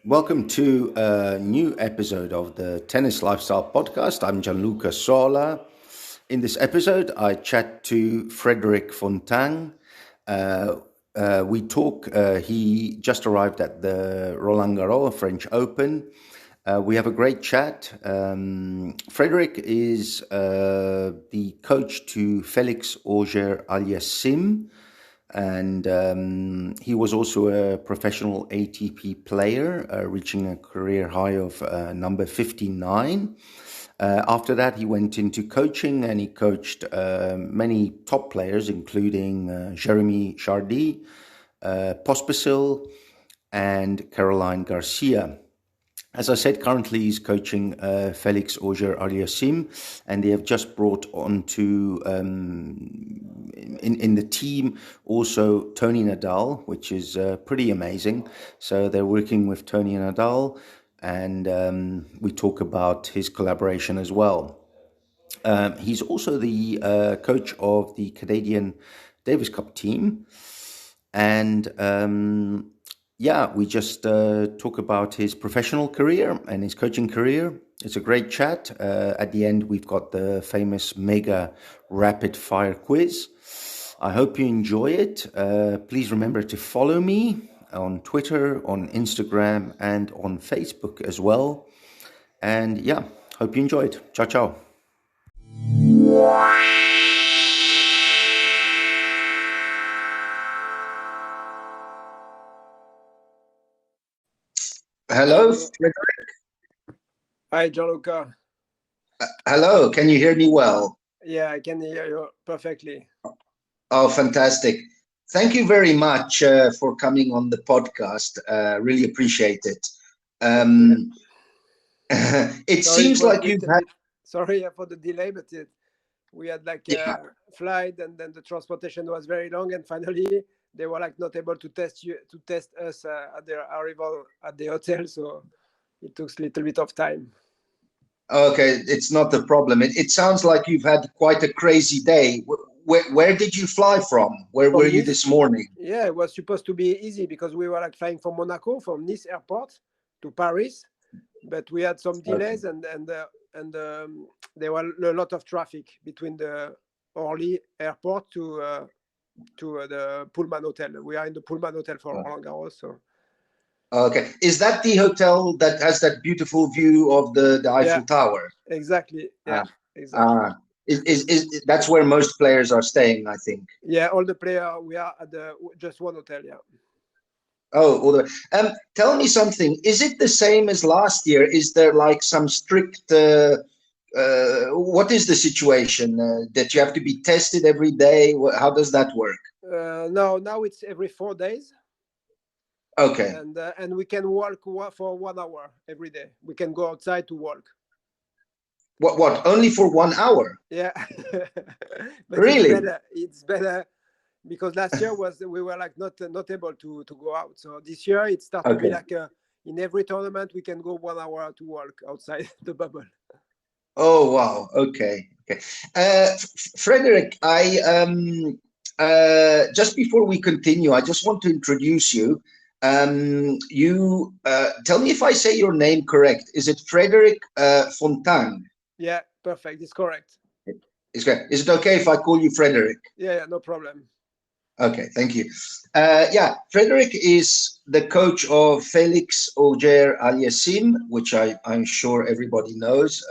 Welcome to a new episode of the Tennis Lifestyle Podcast. I'm Gianluca Sola. In this episode, I chat to Frederic Fontang. We talk, he just arrived at the Roland Garros French Open. We have a great chat. Frederic is the coach to Felix Auger-Aliassime, and he was also a professional ATP player, reaching a career high of number 59. After that, he went into coaching, and he coached many top players, including Jeremy Chardy, Pospisil, and Caroline Garcia. As I said, currently he's coaching Felix Auger-Aliassime, and they have just brought on to in the team also Tony Nadal, which is pretty amazing. So they're working with Tony Nadal, and we talk about his collaboration as well. He's also the coach of the Canadian Davis Cup team, and we just talk about his professional career and his coaching career. It's a great chat. At the end, we've got the famous mega rapid fire quiz. I hope you enjoy it. Please remember to follow me on Twitter, on Instagram, and on Facebook as well. And hope you enjoy it. Ciao, ciao. Hello, Frederic. Hi, Gianluca. Hello, can you hear me well? Yeah, I can hear you perfectly. Oh, fantastic. Thank you very much for coming on the podcast. Really appreciate it. It seems like you've had... Sorry for the delay, but we had a flight, and then the transportation was very long, and finally they were not able to test us at their arrival at the hotel, so it took a little bit of time. Okay, it's not a problem. It sounds like you've had quite a crazy day. Where did you fly from? Where were you this morning? Yeah, it was supposed to be easy because we were flying from Monaco, from Nice airport to Paris, but we had some delays, and there was a lot of traffic between the Orly airport to the Pullman Hotel. We are in the Pullman Hotel for Roland Garros. So. Okay. Is that the hotel that has that beautiful view of the Eiffel Tower? Exactly. Yeah, exactly. Is that's where most players are staying, I think. Yeah, all the players, we are at just one hotel, yeah. Oh, all the tell me something. Is it the same as last year? Is there some strict what is the situation that you have to be tested every day? How does that work? No, now it's every 4 days. Okay. And we can walk for 1 hour every day. We can go outside to walk. What? Only for 1 hour? Yeah. But really? It's better because last year we were not able to go out. So this year it started to be in every tournament we can go 1 hour to walk outside the bubble. Oh wow! Okay. Frederic, I just before we continue, I just want to introduce you. You tell me if I say your name correct. Is it Frederic Fontang? Yeah, perfect. It's correct. It's great. Is it okay if I call you Frederic? Yeah, no problem. Okay, thank you. Frederic is the coach of Felix Auger-Aliassime, which I'm sure everybody knows.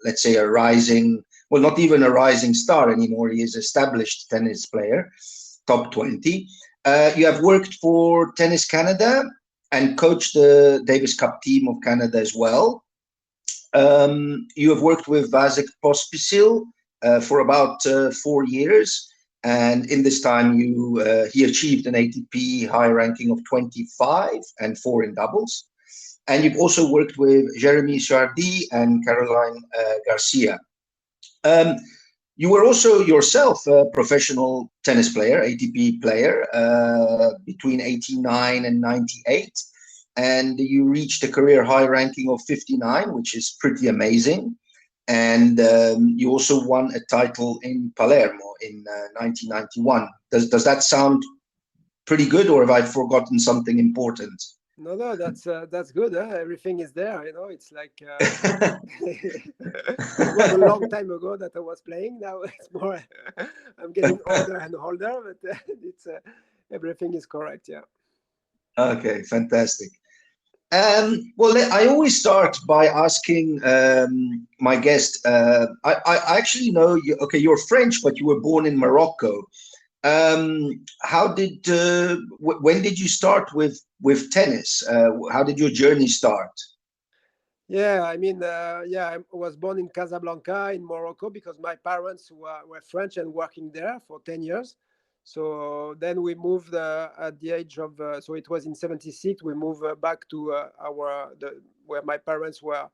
Let's say a rising, well, not even a rising star anymore. He is an established tennis player, top 20. You have worked for Tennis Canada and coached the Davis Cup team of Canada as well. You have worked with Vasek Pospisil for about 4 years. And in this time, he achieved an ATP high ranking of 25 and 4 in doubles. And you've also worked with Jeremy Chardy and Caroline Garcia. You were also yourself a professional tennis player, ATP player, between 89 and 98. And you reached a career high ranking of 59, which is pretty amazing. And you also won a title in Palermo in 1991. Does that sound pretty good, or have I forgotten something important? No, that's good. Huh? Everything is there. It's like it was a long time ago that I was playing. Now it's more. I'm getting older and older, but it's everything is correct. Yeah. Okay, fantastic. Well, I always start by asking my guest. I actually know you. Okay, you're French, but you were born in Morocco. When did you start with tennis? How did your journey start? Yeah, I mean, I was born in Casablanca in Morocco because my parents were French and working there for 10 years. So then we moved at the age of, so it was in 76, we moved back to where my parents were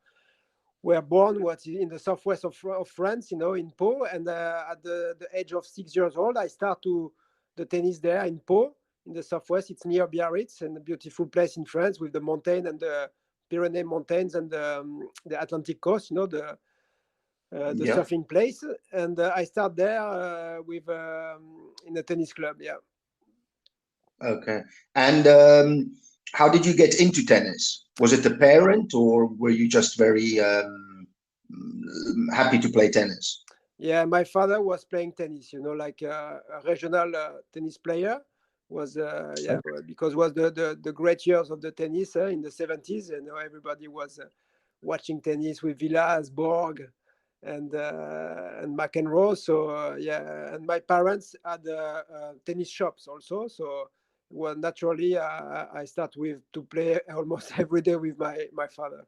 born, was in the southwest of France, in Pau. And at the age of 6 years old, I started the tennis there in Pau, in the southwest. It's near Biarritz, and a beautiful place in France with the mountain and the Pyrenees Mountains and the Atlantic coast, the Yeah. surfing place. And I started there in a tennis club. Yeah. Okay. And how did you get into tennis? Was it the parent, or were you just very happy to play tennis? Yeah, my father was playing tennis, like a regional tennis player. Was because it was the great years of the tennis in the 70s, and everybody was watching tennis with Villas, Borg, and McEnroe. So and my parents had tennis shops also. So well, naturally, I start to play almost every day with my father.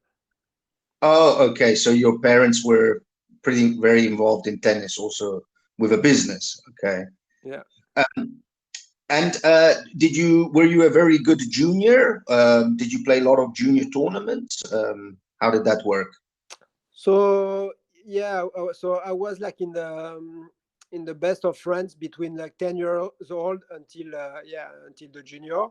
Oh, okay. So your parents were very involved in tennis, also with a business. Okay. Yeah. And were you a very good junior? Did you play a lot of junior tournaments? How did that work? So so I was like in the best of friends between like 10 years old until the junior.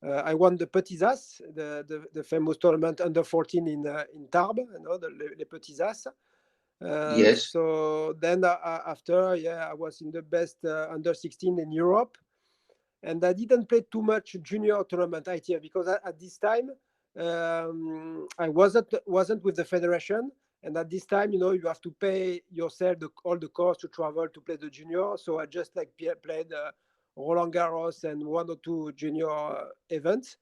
I won the Petits As, the famous tournament under 14 in Tarbes, les Petits As. Yes. So then after, I was in the best under 16 in Europe, and I didn't play too much junior tournament ITF because at this time I wasn't with the federation, and at this time you have to pay yourself all the costs to travel to play the junior. So I just like played Roland Garros and one or two junior events,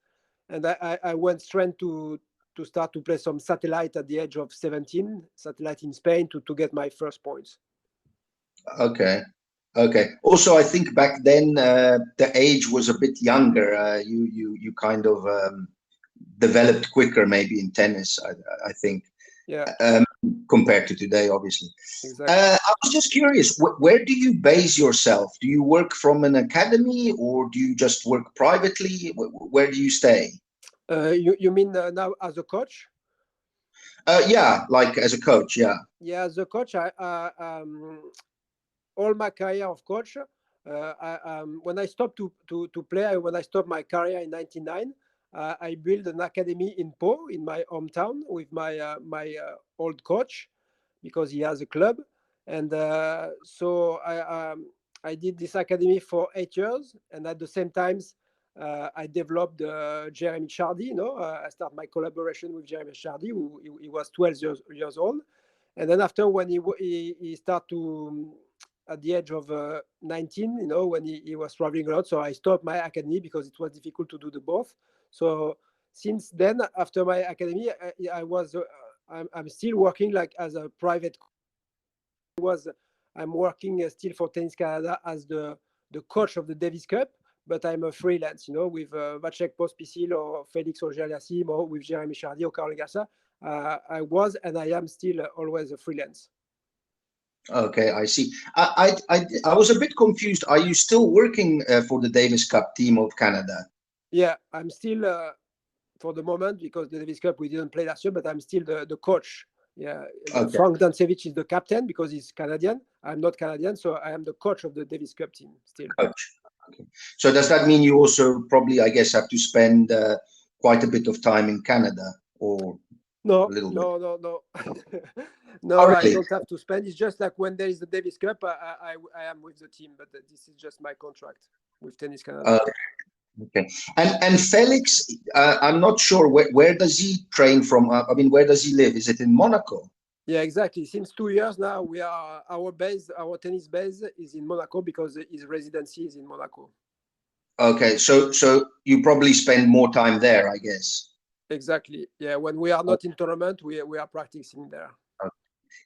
and I went straight to start to play some satellite at the age of 17, satellite in Spain to get my first points. Okay. Okay. Also, I think back then the age was a bit younger. You kind of developed quicker, maybe in tennis. I think. Yeah. Compared to today, obviously. Exactly. I was just curious. Where do you base yourself? Do you work from an academy, or do you just work privately? Where do you stay? You mean now as a coach? Yeah, like as a coach. Yeah. Yeah, as a coach, all my career of coach, when I stopped to play, when I stopped my career in 99, I built an academy in Pau, in my hometown, with my old coach, because he has a club. And so I did this academy for 8 years, and at the same time, I developed Jeremy Chardy. I started my collaboration with Jeremy Chardy, who he was 12 years old. And then after, when he started to, at the age of 19, when he was traveling a lot, so I stopped my academy because it was difficult to do the both. So since then, after my academy, I'm still working like as a private. I'm working still for Tennis Canada as the coach of the Davis Cup, but I'm a freelance, with Vasek Pospisil or Felix Auger-Aliassime or with Jeremy Chardy or Carl Garza. I was and I am still always a freelance. Okay, I see. I was a bit confused. Are you still working for the Davis Cup team of Canada? Yeah, I'm still for the moment, because the Davis Cup we didn't play last year, but I'm still the coach. Yeah, okay. Frank Dancevich is the captain because he's Canadian. I'm not Canadian, so I am the coach of the Davis Cup team still. Coach. Okay. So does that mean you also probably, I guess, have to spend quite a bit of time in Canada, or no, a little bit? No. No, oh, really? I don't have to spend. It's just like when there is the Davis Cup, I am with the team, but this is just my contract with Tennis Canada. Okay. And Felix, I'm not sure where does he train from? I mean, where does he live? Is it in Monaco? Yeah, exactly. Since 2 years now, we are our tennis base is in Monaco because his residency is in Monaco. Okay, so you probably spend more time there, I guess. Exactly. Yeah, when we are not in tournament, we are practicing there.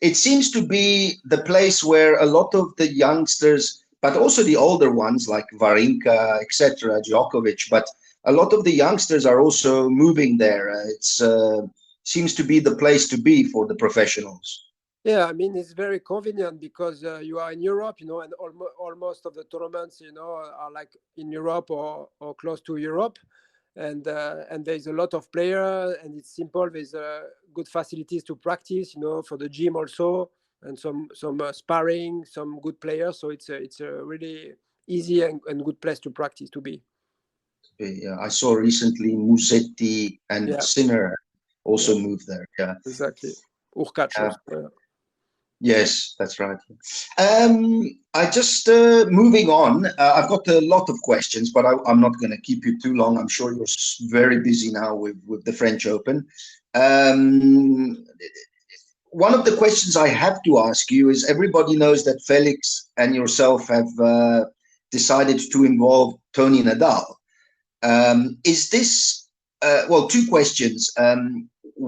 It seems to be the place where a lot of the youngsters, but also the older ones like Wawrinka, etc., Djokovic, but a lot of the youngsters are also moving there. It's seems to be the place to be for the professionals. Yeah, I mean, it's very convenient because you are in Europe, and almost of the tournaments, are like in Europe or close to Europe. And there's a lot of players, and it's simple. There's good facilities to practice, for the gym also, and some sparring, some good players. So it's a really easy and good place to practice to be. Yeah, I saw recently Musetti and Sinner also moved there. Yeah, exactly. Urkacz. Yes, that's right. I just moving on. I've got a lot of questions, but I'm not going to keep you too long. I'm sure you're very busy now with the French Open. One of the questions I have to ask you is: everybody knows that Felix and yourself have decided to involve Tony Nadal. Is this well? Two questions.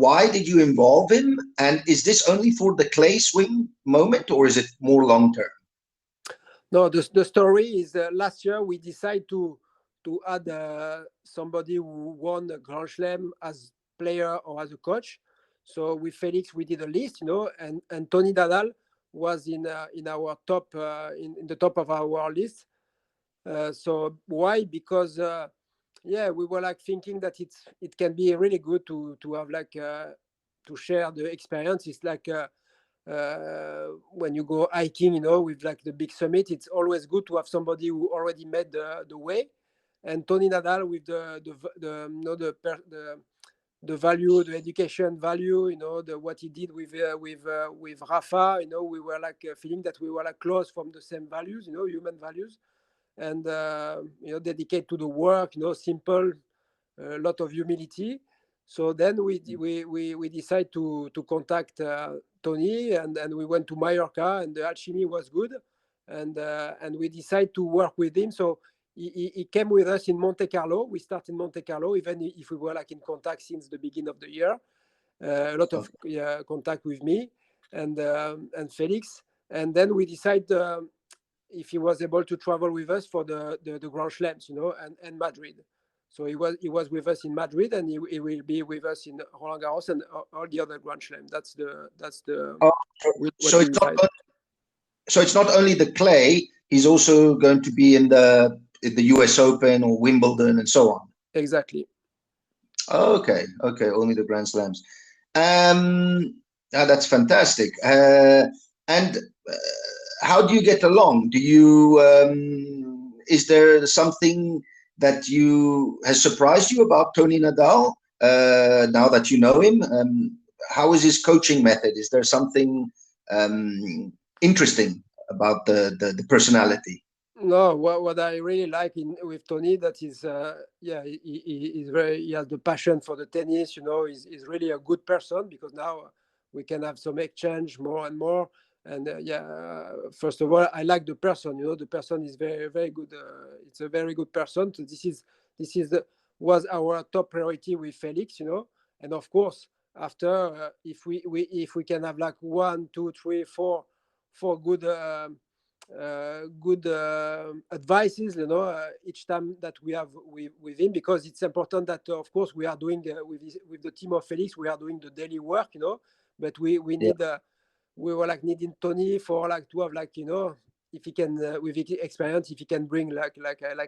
Why did you involve him? And is this only for the clay swing moment, or is it more long term? No, the story is last year we decided to add somebody who won a Grand Slam as player or as a coach. So with Felix, we did a list, and Tony Nadal was in our top in the top of our list. So why? Because we were like thinking that it can be really good to have like to share the experience. It's like when you go hiking, with like the big summit, it's always good to have somebody who already made the way. And Tony Nadal with the value, the education value, what he did with Rafa, we were like feeling that we were like close from the same values, human values, and dedicated to the work, simple, a lot of humility. So then we decided to contact Tony, and we went to Mallorca, and the alchemy was good, and we decided to work with him. So he came with us in Monte Carlo. We started in Monte Carlo, even if we were like in contact since the beginning of the year. A lot of contact with me and Felix, and then we decided if he was able to travel with us for the Grand Slams, and Madrid. So he was with us in Madrid, and he will be with us in Roland Garros and all the other Grand Slams. That's the. So it's not only the clay. He's also going to be in the U.S. Open or Wimbledon and so on. Exactly. Okay. Only the Grand Slams. That's fantastic. And how do you get along? Do you? Is there something that has surprised you about Tony Nadal now that you know him? How is his coaching method? Is there something interesting about the personality? No, what I really like with Tony, that is, he has the passion for the tennis. He's really a good person, because now we can have some exchange more and more. And first of all, I like the person. The person is very, very good. It's a very good person. So was our top priority with Felix. And of course, after if we can have like 1, 2, 3, 4 good advices, each time that we have with him, because it's important that of course we are doing with the team of Felix, we are doing the daily work, but we need we were like needing Tony for like to have like, if he can with experience, if he can bring like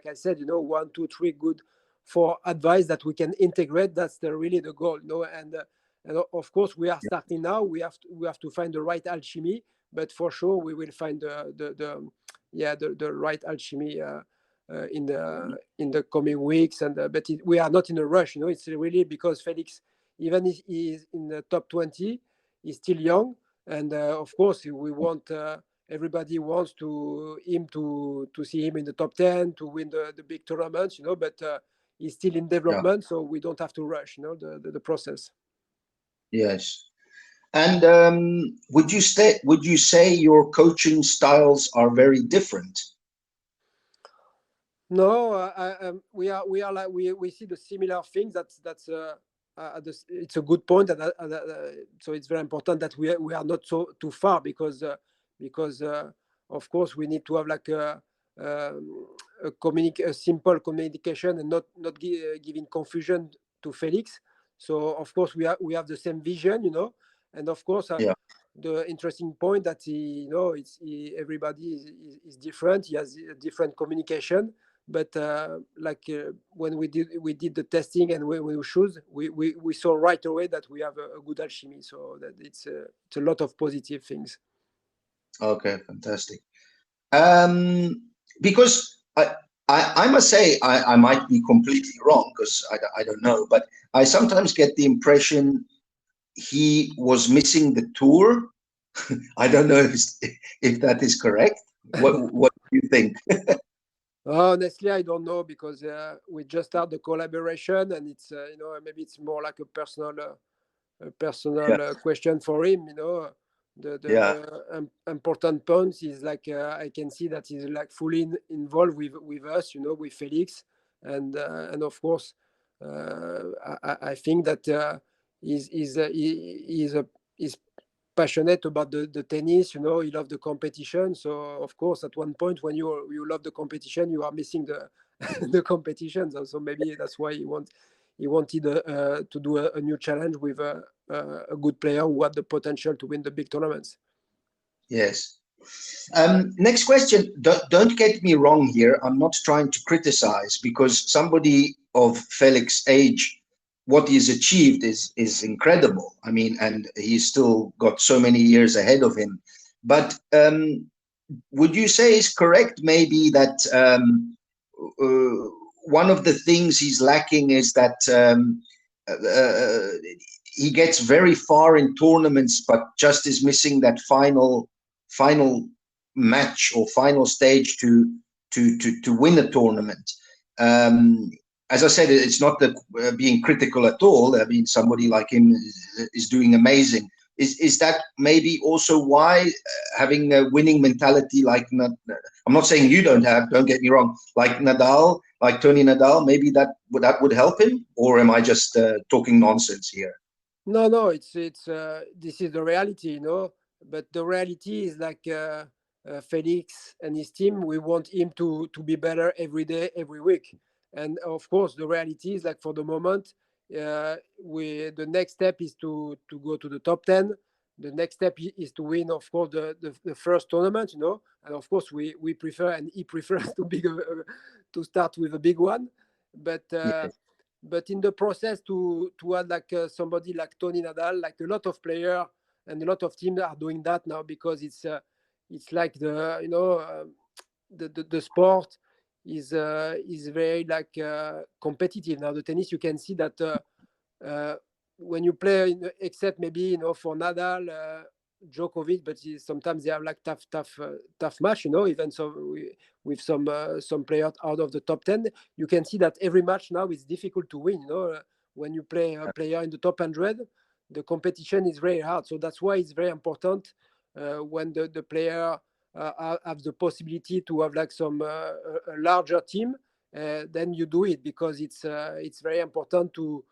I said, 1, 2, 3 good for advice that we can integrate. That's really the goal, and of course we are starting now. We have to find the right alchemy, but for sure we will find the right alchemy in the coming weeks. And but we are not in a rush. It's really because Felix, even if he is in the top 20, he's still young, and of course we want everybody wants to see him in the top 10 to win the big tournaments, you know, but he's still in development, so we don't have to rush, you know, the process. Yes. And would you say your coaching styles are very different? No, we are like we see the similar things. It's a good point, so it's very important that we are not so too far, because of course we need to have like a simple communication and not giving confusion to Felix. So of course we have the same vision, you know, and of course the interesting point that everybody is different. He has a different communication. But when we did the testing and we choose, we saw right away that we have a good alchemy. So that it's a lot of positive things. Okay, fantastic. Because I must say I might be completely wrong, because I don't know, but I sometimes get the impression he was missing the tour. I don't know if that is correct. What do you think? Honestly, I don't know, because we just start the collaboration, and it's maybe it's more like a personal question for him. You know, the important point is like I can see that he's like fully involved with us. You know, with Felix, and of course, I think that he's passionate about the tennis. You know, he loves the competition. So of course, at one point when you love the competition, you are missing the the competition. So maybe that's why he wanted to do a new challenge with a good player who had the potential to win the big tournaments. Yes. Next question. Don't get me wrong here. I'm not trying to criticize, because somebody of Felix's age, what he's achieved is incredible. I mean, and he's still got so many years ahead of him. But would you say it's correct maybe that one of the things he's lacking is that he gets very far in tournaments, but just is missing that final match or final stage to win a tournament? As I said, it's not that being critical at all. I mean, somebody like him is doing amazing. Is that maybe also why having a winning mentality like I'm not saying you don't get me wrong, like Nadal, like Tony Nadal, maybe that would help him? Or am I just talking nonsense here? No, it's this is the reality, you know. But the reality is like Felix and his team, we want him to be better every day, every week. And of course, the reality is like for the moment, the next step is to go to the top 10. The next step is to win, of course, the first tournament, you know. And of course, we prefer, and he prefers to start with a big one. But but in the process, to add like somebody like Tony Nadal, like a lot of players and a lot of teams are doing that now, because it's like the sport is very like competitive now. The tennis, you can see that when you play, except maybe, you know, for Nadal, Djokovic, but sometimes they have like tough match, you know, even so with some players out of the top 10. You can see that every match now is difficult to win, you know. When you play a player in the top 100, the competition is very hard. So that's why it's very important when the player have the possibility to have like some a larger team, then you do it, because it's very important to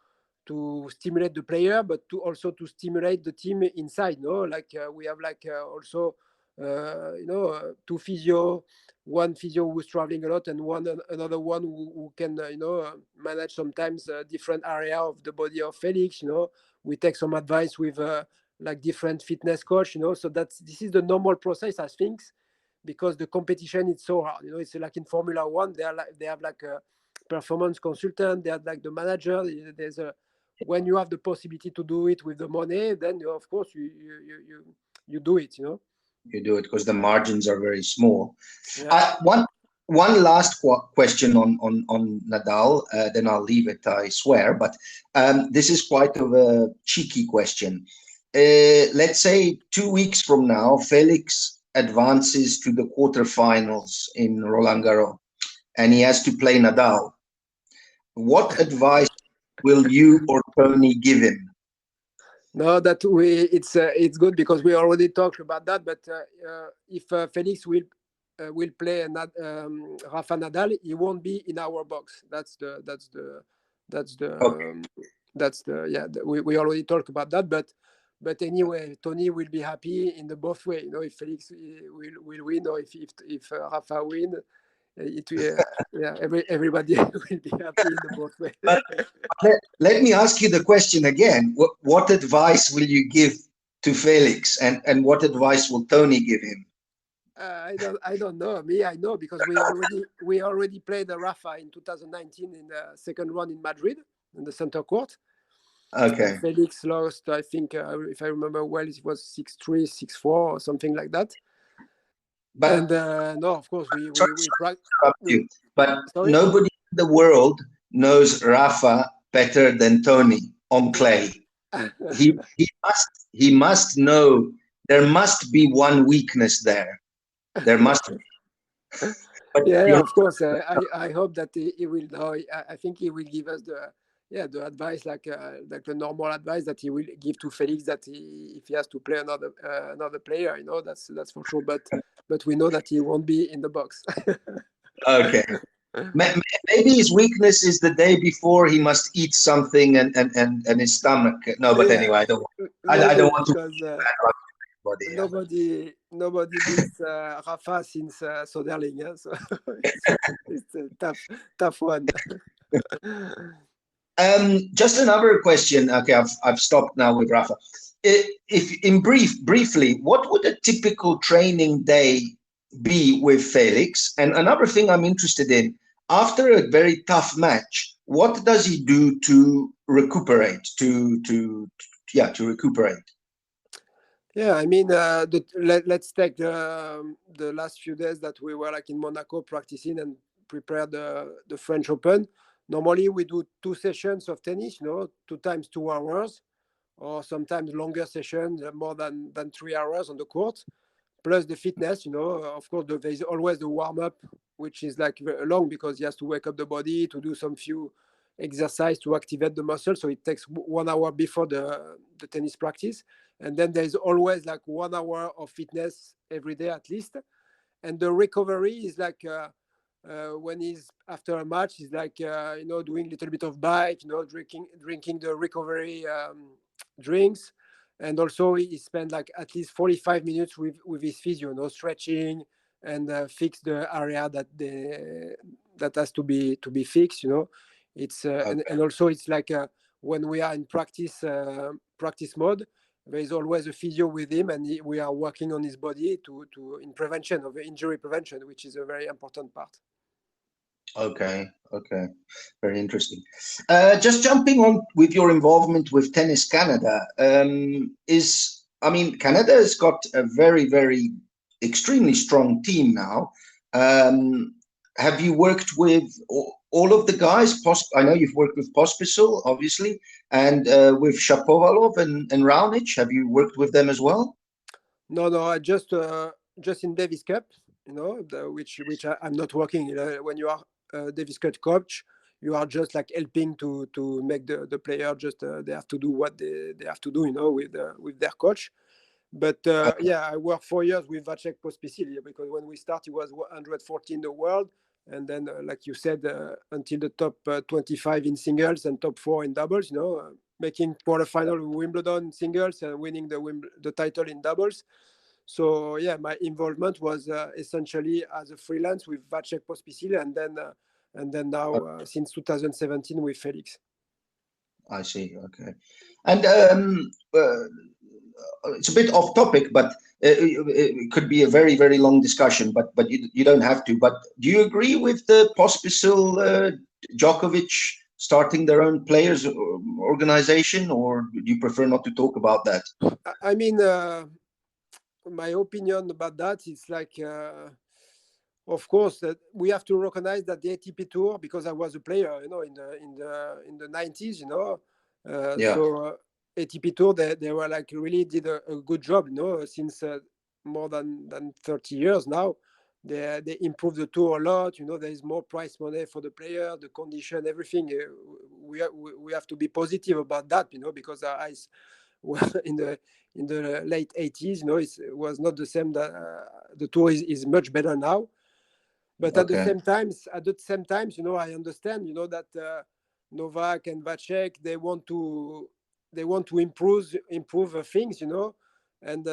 stimulate the player, but to also to stimulate the team inside. No, like we have like also two physio, one physio who's traveling a lot, and another one who can manage sometimes different area of the body of Felix. You know, we take some advice with like different fitness coach. You know, so this is the normal process, I think, because the competition is so hard. You know, it's like in Formula One, they have like a performance consultant, they have like the manager. There's a when you have the possibility to do it with the money, then of course you do it. You know, you do it because the margins are very small. Yeah. One last question on Nadal, then I'll leave it, I swear. But this is quite of a cheeky question. Let's say 2 weeks from now, Felix advances to the quarterfinals in Roland Garros, and he has to play Nadal. What advice will you or Tony give him? No, that it's good because we already talked about that. But if Felix will play Rafa Nadal, he won't be in our box. We already talked about that. But anyway, Tony will be happy in the both way. If Felix will win or if Rafa win, everybody will be happy in the both way. Let me ask you the question again. What advice will you give to Felix, and what advice will Tony give him? I don't know. I know because we already played the Rafa in 2019 in the second round in Madrid in the center court. Okay. And Felix lost, I think, if I remember well, it was 6-3, 6-4, or something like that. But no, of course we practice. But nobody in the world knows Rafa better than Tony on clay. He must know. There must be one weakness there. There must be. But yeah, of course. I hope that he will know. I think he will give us the advice, like the normal advice that he will give to Felix, that if he has to play another player, that's for sure. But we know that he won't be in the box. Okay. Maybe his weakness is the day before he must eat something and his stomach. No, but anyway, I don't want to. Nobody beats Rafa since Soderling, so it's a tough one. Just another question. Okay, I've stopped now with Rafa. Briefly, what would a typical training day be with Felix? And another thing I'm interested in, after a very tough match, what does he do to recuperate? To recuperate. Yeah, I mean, let's take the last few days that we were in Monaco practicing and prepare the French Open. Normally, we do 2 sessions of tennis, 2 times 2 hours, or sometimes longer sessions, more than 3 hours on the court, plus the fitness. Of course, there's always the warm-up, which is very long because he has to wake up the body to do some few exercise to activate the muscle. So it takes 1 hour before the tennis practice. And then there's always 1 hour of fitness every day at least. And the recovery is when he's after a match, he's doing a little bit of bike, drinking the recovery drinks. And also he spent at least 45 minutes with his physio, stretching and fix the area that has to be fixed. It's and also it's when we are in practice mode, there is always a physio with him, and we are working on his body in prevention of injury prevention, which is a very important part. Okay, very interesting. Just jumping on with your involvement with Tennis Canada, Canada has got a very, very extremely strong team now. Have you worked with all of the guys? I know you've worked with Pospisil, obviously, and with Shapovalov and Raonic. Have you worked with them as well? No, I just in Davis Cup, which I'm not working. When you are Davis Cup coach, you are just helping to make the player just they have to do what they have to do, with their coach. But I worked 4 years with Vasek Pospisil, because when we started, he was 114 in the world. And then, like you said, until the top 25 in singles and top 4 in doubles, making quarterfinal in Wimbledon singles and winning the title in doubles. So, my involvement was essentially as a freelance with Vasek Pospisil, and then now since 2017 with Felix. I see. Okay. And it's a bit off topic, but it could be a very, very long discussion, but you don't have to. But do you agree with the Pospisil Djokovic starting their own players organization, or do you prefer not to talk about that? I mean, my opinion about that is of course, that we have to recognize that the ATP Tour, because I was a player, in the 90s, So ATP Tour, they were really did a good job, since more than 30 years now. They improve the tour a lot. You know, there is more prize money for the player, the condition, everything. We have to be positive about that, you know, because in the late 80s, you know, it was not the same. That the tour is much better now. But at the same time, you know, I understand, you know, that Novak and Vasek, they want to improve things, you know, and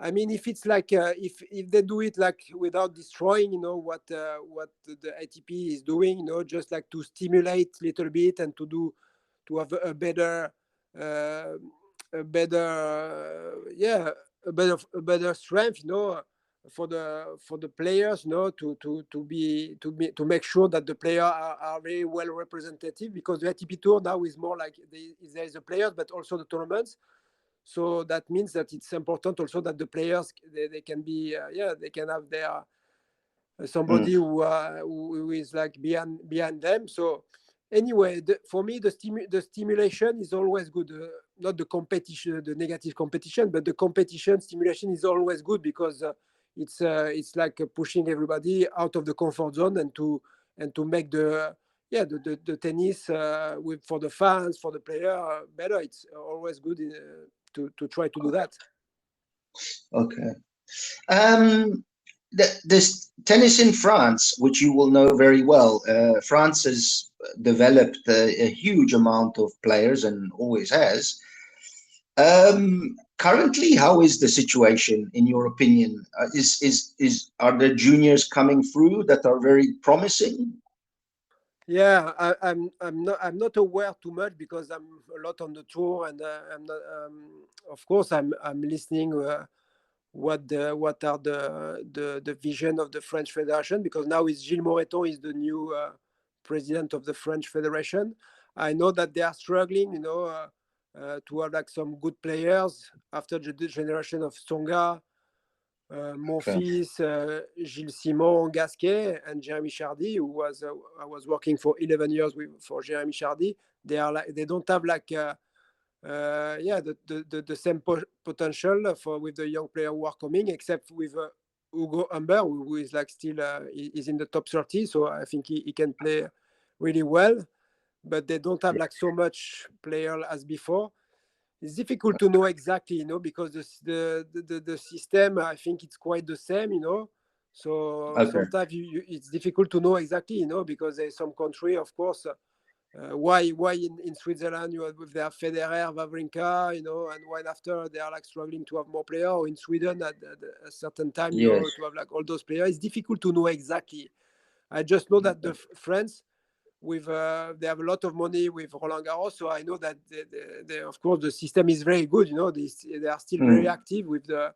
I mean, if it's like if they do it like without destroying, you know, what the ATP is doing, you know, just like to stimulate a little bit and to have a better strength, you know, for the players, you know, to make sure that the players are very well representative, because the ATP Tour now is more like there is the players but also the tournaments. So that means that it's important also that the players they can be they can have their somebody who is like behind them. So anyway, for me the stimulation is always good. Not the competition, the negative competition, but the competition stimulation is always good, because it's like pushing everybody out of the comfort zone and to make the tennis for the fans, for the player better. It's always good to try to do that. Okay. This tennis in France, which you will know very well, France has developed a huge amount of players and always has. Currently, how is the situation in your opinion? Are there juniors coming through that are very promising? Yeah, I'm not aware too much, because I'm a lot on the tour, and I'm not. Of course, I'm listening what are the vision of the French Federation, because now is Gilles Moreton is the new president of the French Federation. I know that they are struggling, you know, to have like some good players after the generation of Tsonga, Monfils, Gilles Simon, Gasquet, and Jeremy Chardy, who was I was working for 11 years for Jeremy Chardy. They are like, they don't have like the same potential with the young player who are coming, except with Hugo Humbert, who is like still is in the top 30. So I think he can play really well, but they don't have like so much player as before. It's difficult to know exactly, you know, because the system, I think it's quite the same, you know. So sometimes it's difficult to know exactly, you know, because there's some country, of course. Why in Switzerland you have with their Federer, Wawrinka, you know, and when after they are like struggling to have more players, or in Sweden at a certain time, you know, to have like all those players. It's difficult to know exactly. I just know that the France, with they have a lot of money with Roland Garros, so I know that they of course the system is very good. You know, they are still very active with the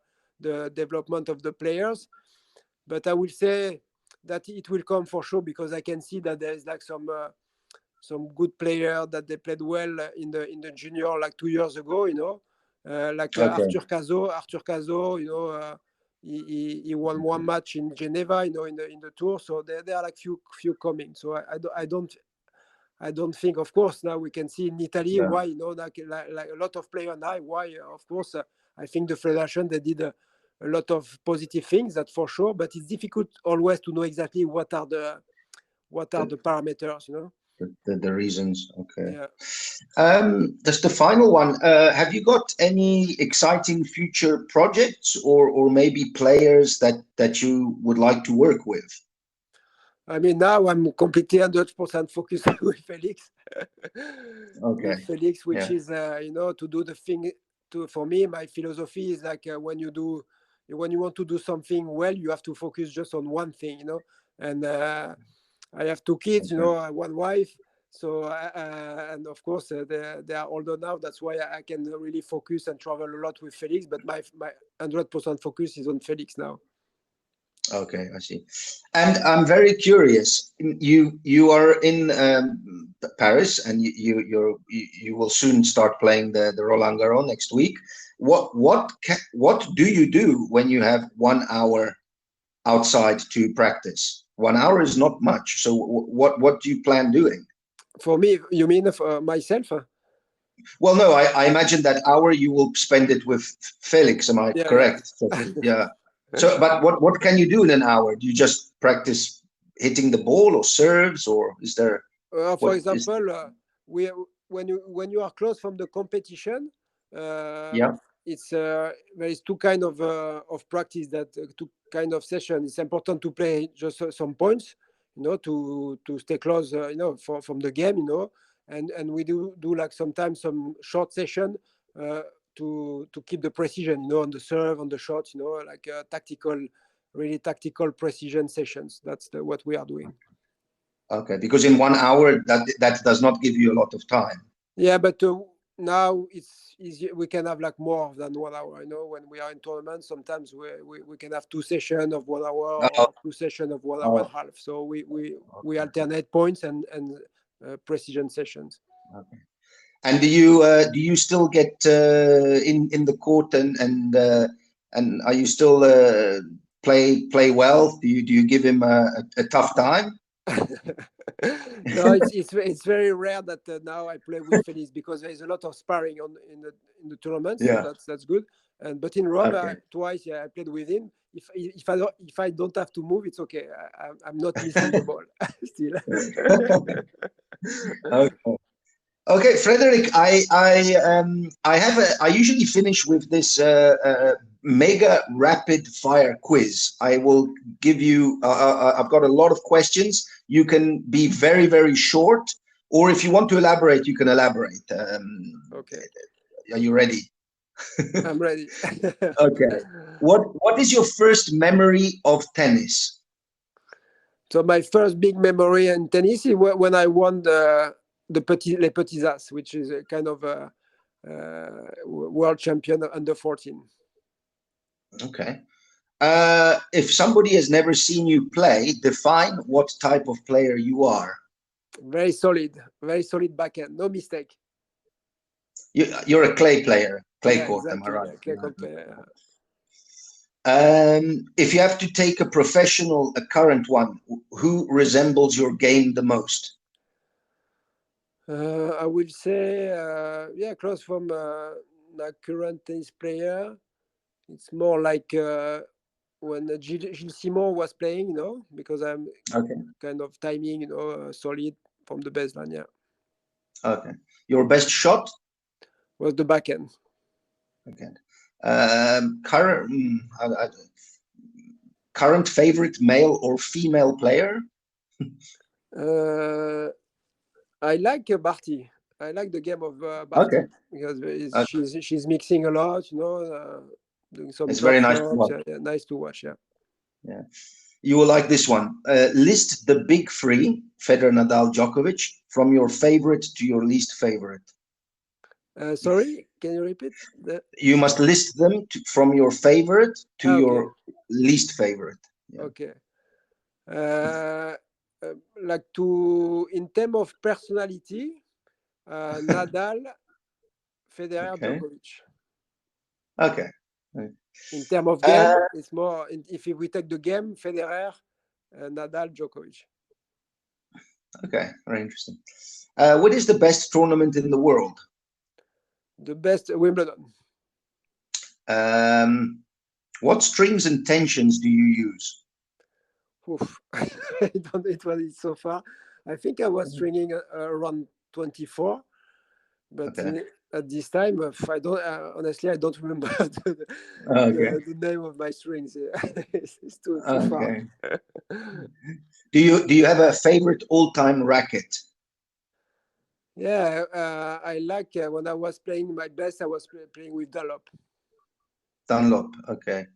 development of the players. But I will say that it will come for sure, because I can see that there is like some good players that they played well in the junior like 2 years ago. You know, Arthur Cazot. You know. He won one match in Geneva, you know, in the tour. So there are like few coming. So I don't think, of course, now we can see in Italy why, you know, like a lot of players now. Why, of course, I think the federation, they did a lot of positive things, that for sure. But it's difficult always to know exactly what are the parameters, you know. The reasons. Okay. Yeah. Just the final one. Have you got any exciting future projects, or maybe players that you would like to work with? I mean, now I'm completely 100% focused with Felix. Okay. With Felix, which is you know, to do the thing. For me, my philosophy is like when you want to do something well, you have to focus just on one thing, you know. And I have 2 kids, you know, one wife. So and of course they are older now. That's why I can really focus and travel a lot with Felix. But my 100% focus is on Felix now. Okay, I see. And I'm very curious. You are in Paris, and you will soon start playing the Roland Garros next week. What do you do when you have 1 hour outside to practice? 1 hour is not much. So what do you plan doing? For me, you mean myself? Well, no, I imagine that hour you will spend it with Felix. Am I correct? Yeah. Yeah. So, but what can you do in an hour? Do you just practice hitting the ball or serves, or is there? For example, when you are close from the competition, Yeah. it's there is two kind of practice, that two kind of session. It's important to play just some points, to stay close, from the game, and we do like sometimes some short session to keep the precision, on the serve, on the shots, like really tactical precision sessions. That's what we are doing. Okay, because in 1 hour that does not give you a lot of time. Yeah, but now it's easy. We can have like more than 1 hour. When we are in tournaments, sometimes we can have 2 sessions of 1 hour, or 2 sessions of 1 hour and a half. So we alternate points and precision sessions. Okay. And do you still get in the court and are you still play well? Do you give him a tough time? No, it's very rare that now I play with Felix, because there is a lot of sparring in the tournament. Yeah. So that's good. But in Rome, twice, I played with him. If I don't have to move, it's okay. I'm not missing the ball still. Okay. Okay, Frederic, I usually finish with this mega rapid fire quiz. I will give you. I've got a lot of questions. You can be very, very short, or if you want to elaborate, you can elaborate. Okay. Are you ready? I'm ready. Okay. What is your first memory of tennis? So my first big memory in tennis is when I won les Petits As, which is a kind of a world champion under 14. Okay. If somebody has never seen you play, define what type of player you are. Very solid backhand, no mistake. You're a clay player, clay court, exactly. am I right? Yeah, clay court player. If you have to take a professional, a current one, who resembles your game the most? I will say, close from a current tennis player. It's more like when Gilles Simon was playing, because I'm kind of timing, solid from the baseline. Yeah. Okay. Your best shot was the backhand. Okay. Current favorite male or female player? I like Barty. I like the game of Barty, because she's mixing a lot, doing some. It's very nice to watch. Nice to watch. Yeah. You will like this one. List the big three: Federer, Nadal, Djokovic, from your favorite to your least favorite. Sorry, can you repeat that? You must list them from your favorite to your least favorite. Yeah. Okay. In terms of personality, Nadal, Federer, Djokovic. Okay. In terms of game, it's more. If we take the game, Federer, Nadal, Djokovic. Okay, very interesting. What is the best tournament in the world? The best, Wimbledon. What strings and tensions do you use? I don't know what it is so far. I think I was stringing around 24, but at this time, I don't. Honestly, I don't remember the name of my strings. It's too far. Do you have a favorite all-time racket? Yeah, I like when I was playing my best. I was playing with Dunlop. Dunlop, okay.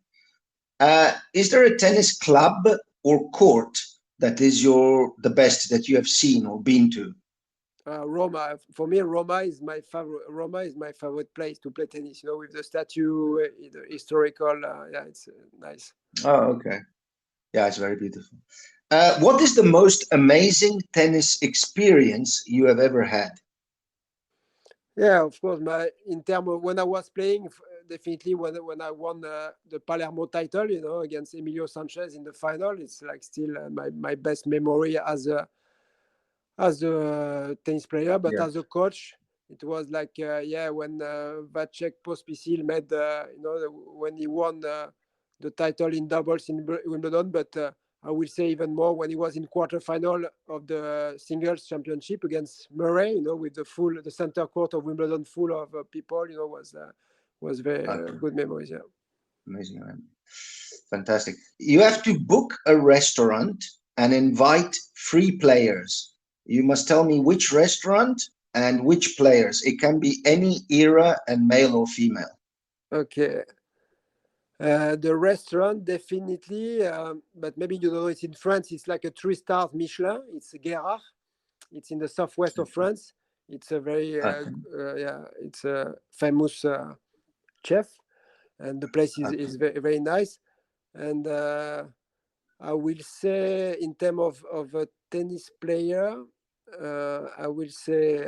Is there a tennis club or court that is the best that you have seen or been to? Roma. For me, Roma is my favorite. Roma is my favorite place to play tennis. With the statue, the historical. Yeah, it's nice. Oh, okay. Yeah, it's very beautiful. What is the most amazing tennis experience you have ever had? Yeah, of course. In terms of when I was playing, definitely when I won the Palermo title, against Emilio Sanchez in the final, it's like still my best memory as a tennis player. But as a coach, It was like when Vasek Pospisil made when he won the title in doubles in Wimbledon, but I will say even more when he was in quarterfinal of the singles championship against Murray, with the center court of Wimbledon full of people, was very good memories. Yeah. Amazing, man. Fantastic. You have to book a restaurant and invite 3 players. You must tell me which restaurant and which players. It can be any era and male or female. Okay. The restaurant, definitely, but maybe you know it's in France. It's like a 3-star Michelin. It's Guérard. It's in the southwest of France. It's a very, it's a famous chef, and the place is very, very nice. And I will say, in terms of a tennis player, I will say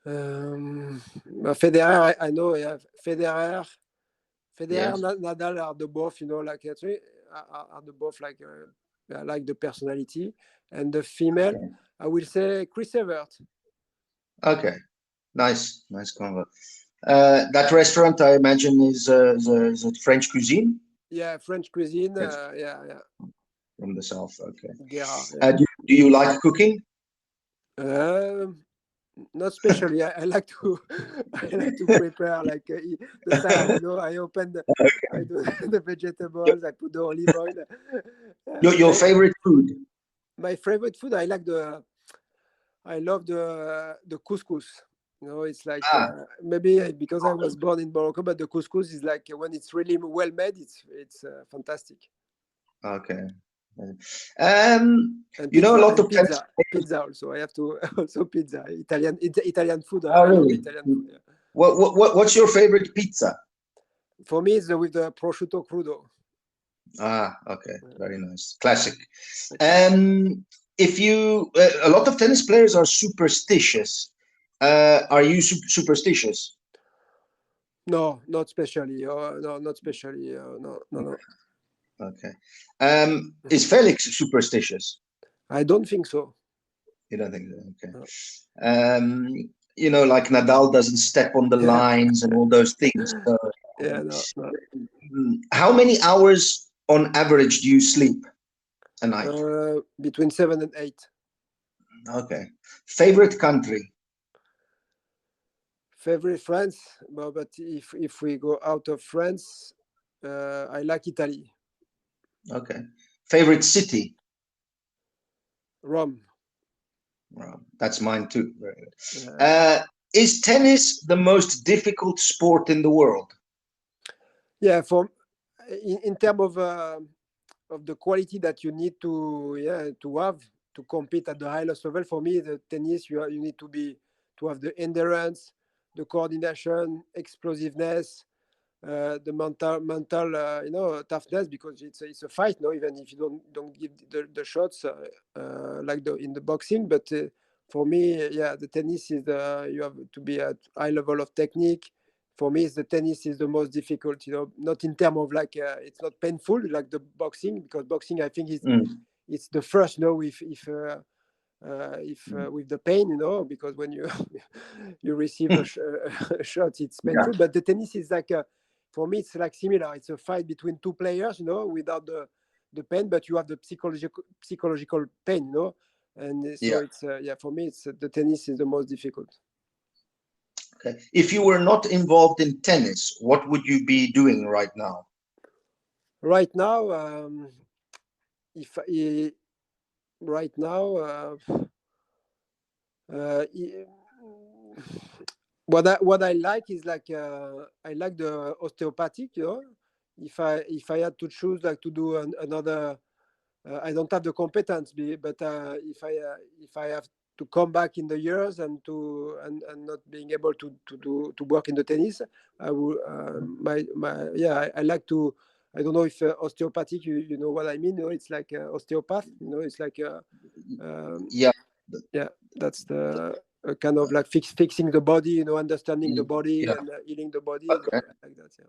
Federer. I know, yeah, Federer, yes. Nadal are the both, like are the both like I like the personality. And the female, I will say Chris Evert. Okay, nice convo. That restaurant, I imagine, is it French cuisine? Yeah, French cuisine. Yeah. From the south. Okay. Yeah. Do you like cooking? Not especially. I like to prepare like the salad. I open I do the vegetables. I put the olive oil. Your favorite food? My favorite food. I love the couscous. It's like maybe because I was born in Morocco, but the couscous is like when it's really well made, it's fantastic. Okay. And a lot of pizza also. I have to also pizza. Italian food. Oh, really? I love Italian food. Yeah. What's your favorite pizza? For me, it's with the prosciutto crudo. Okay, very nice, classic. If you, a lot of tennis players are superstitious. Are you superstitious? No, not especially. No, not especially. No. Okay. Is Felix superstitious? I don't think so. You don't think so? Okay. No. Like Nadal doesn't step on the lines and all those things. So, no. How many hours on average do you sleep a night? Between 7 and 8. Okay. Favorite country? Favorite France, but if we go out of France, I like Italy. Okay. Favorite city? Rome. That's mine too. Very good. Is tennis the most difficult sport in the world? Yeah, in terms of the quality that you need to have to compete at the highest level, for me, the tennis you need to have the endurance, the coordination, explosiveness, the mental toughness, because it's a fight. Even if you don't give the shots like in the boxing, but for me, the tennis is you have to be at high level of technique. For me, the tennis is the most difficult. Not in terms of like it's not painful like the boxing, because boxing I think it's the first with the pain, because when you receive a shot, it's painful. But the tennis is like for me, it's like similar. It's a fight between 2 players, without the pain, but you have the psychological pain, and so it's for me, it's the tennis is the most difficult. Okay. If you were not involved in tennis, what would you be doing right now? Right now, what I like is like I like the osteopathic. If I had to choose like to do another, I don't have the competence, but if I have to come back in the years and not being able to work in the tennis, I will I like to. I don't know if osteopathic, you know what I mean. It's like osteopath. It's like that's the kind of like fixing the body. Understanding the body and healing the body. Okay. Like that. Yeah.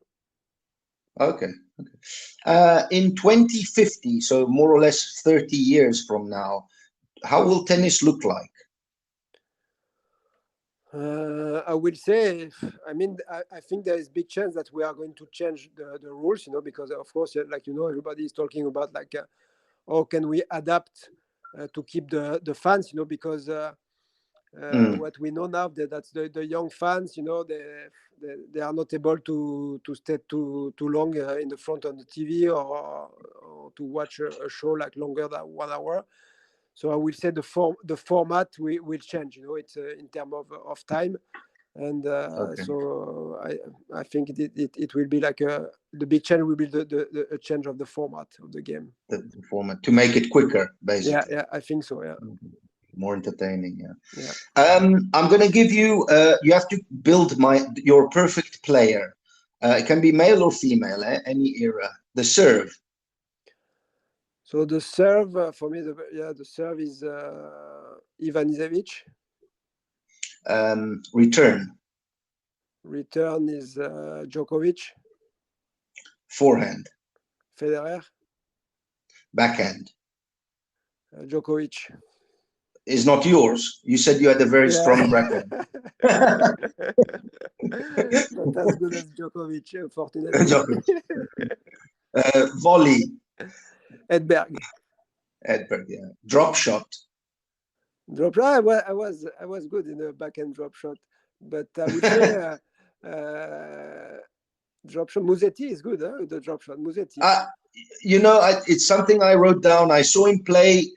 Okay. In 2050, so more or less 30 years from now, how will tennis look like? I will say, I mean, I think there is big chance that we are going to change the rules, because of course, like, everybody is talking about like, how can we adapt to keep the fans, because what we know now that's the young fans, they are not able to stay too long in the front of the TV or to watch a show like longer than 1 hour. So I will say the format will change, it's in terms of time, and so I think it will be like the big change will be the change of the format of the game. The format to make it quicker, basically. Yeah, I think so. Yeah. More entertaining. Yeah. I'm going to give you. You have to build your perfect player. It can be male or female, any era. The serve. So the serve for me, the serve is Ivanisevic. Return is Djokovic. Forehand. Federer. Backhand. Djokovic. Is not yours. You said you had a very strong backhand. Not as good as Djokovic, unfortunately. Volley. Edberg, yeah. Drop shot. I was good in the backhand drop shot, but I would say drop shot. Musetti is good, the drop shot. Musetti. It's something I wrote down. I saw him play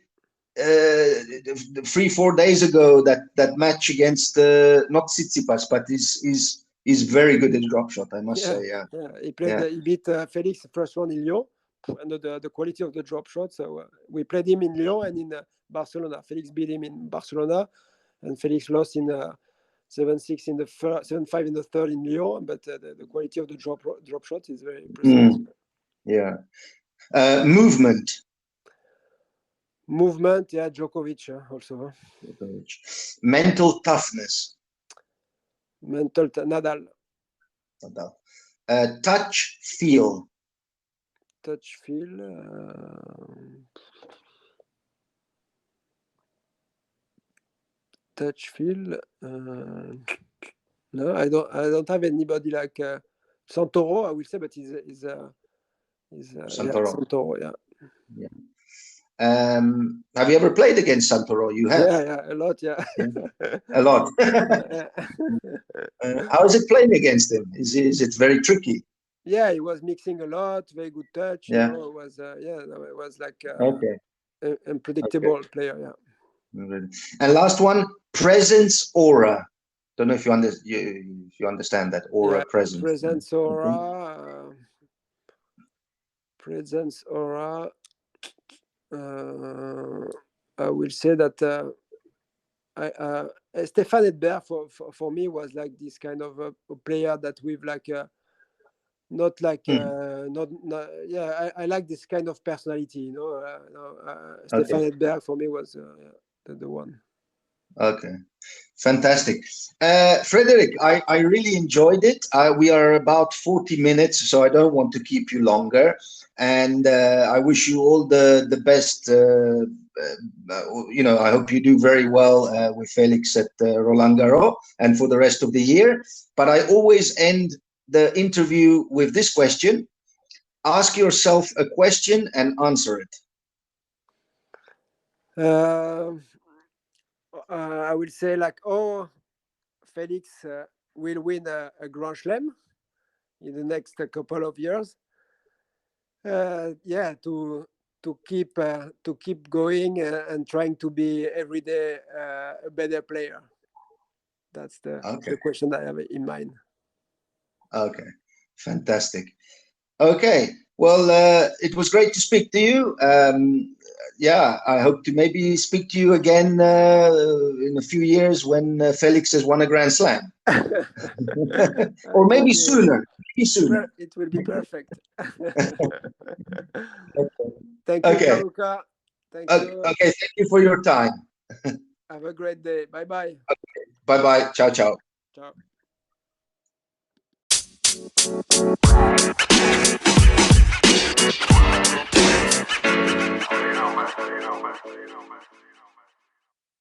3-4 days ago. That match against not Tsitsipas, but he's very good at drop shot. I must say. Yeah. He played. He beat Felix the first one in Lyon. And the quality of the drop shot. So we played him in Lyon and in Barcelona. Felix beat him in Barcelona, and Felix lost in 7-6 in the 7-5 in the third in Lyon. But the quality of the drop shot is very precise. Yeah. Movement. Yeah, Djokovic also. Djokovic. Mental toughness. Nadal. Touch, feel. Touch, feel. No, I don't have anybody like Santoro. I will say, but he's Santoro. Santoro. Yeah. Have you ever played against Santoro? You have. Yeah, a lot. Yeah. A lot. How is it playing against him? Is it very tricky? Yeah, he was mixing a lot, very good touch. Yeah. It was like Okay. unpredictable player. Yeah. And last one, presence aura. Don't know if you understand that aura, presence. Presence aura. Presence aura. I will say that Stefan Edberg for me was like this kind of a player that with like. Not like I like this kind of personality, Stefan Edberg for me was the one. Okay, fantastic. Frederic, I really enjoyed it. We are about 40 minutes, so I don't want to keep you longer, and I wish you all the best. I hope you do very well with Felix at Roland Garros and for the rest of the year, but I always end the interview with this question. Ask yourself a question and answer it. I will say like, Felix will win a Grand Slam in the next couple of years. To keep going and trying to be every day a better player. That's the question I have in mind. Okay, fantastic. Okay, well, it was great to speak to you. I hope to maybe speak to you again in a few years when Felix has won a Grand Slam. Or maybe sooner. It will be perfect. Thank you, Gianluca. Thank you. Okay, thank you for your time. Have a great day. Bye-bye. Okay. Bye-bye. Ciao, ciao. Ciao. You know, man.